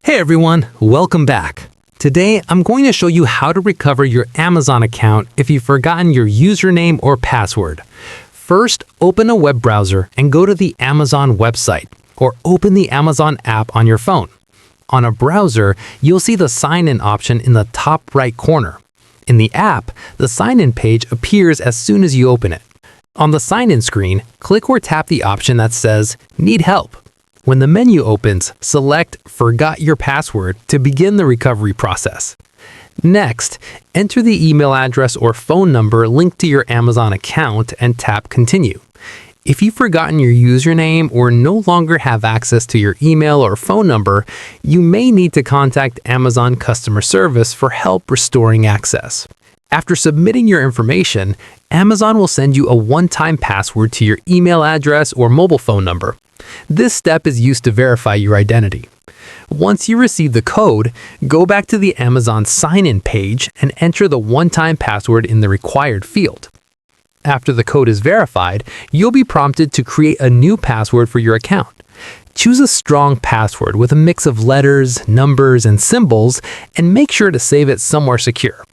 Hey everyone, welcome back. Today, I'm going to show you how to recover your Amazon account if you've forgotten your username or password. First, open a web browser and go to the Amazon website, or open the Amazon app on your phone. On a browser, you'll see the sign-in option in the top right corner. In the app, the sign-in page appears as soon as you open it. On the sign-in screen, click or tap the option that says, "Need help." When the menu opens, select Forgot Your Password to begin the recovery process. Next, enter the email address or phone number linked to your Amazon account and tap Continue. If you've forgotten your username or no longer have access to your email or phone number, you may need to contact Amazon customer service for help restoring access. After submitting your information, Amazon will send you a one-time password to your email address or mobile phone number. This step is used to verify your identity. Once you receive the code, go back to the Amazon sign-in page and enter the one-time password in the required field. After the code is verified, you'll be prompted to create a new password for your account. Choose a strong password with a mix of letters, numbers, and symbols, and make sure to save it somewhere secure.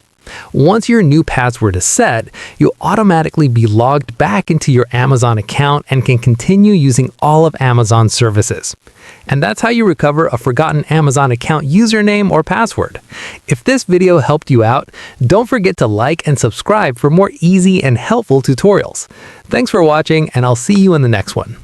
Once your new password is set, you'll automatically be logged back into your Amazon account and can continue using all of Amazon's services. And that's how you recover a forgotten Amazon account username or password. If this video helped you out, don't forget to like and subscribe for more easy and helpful tutorials. Thanks for watching, and I'll see you in the next one.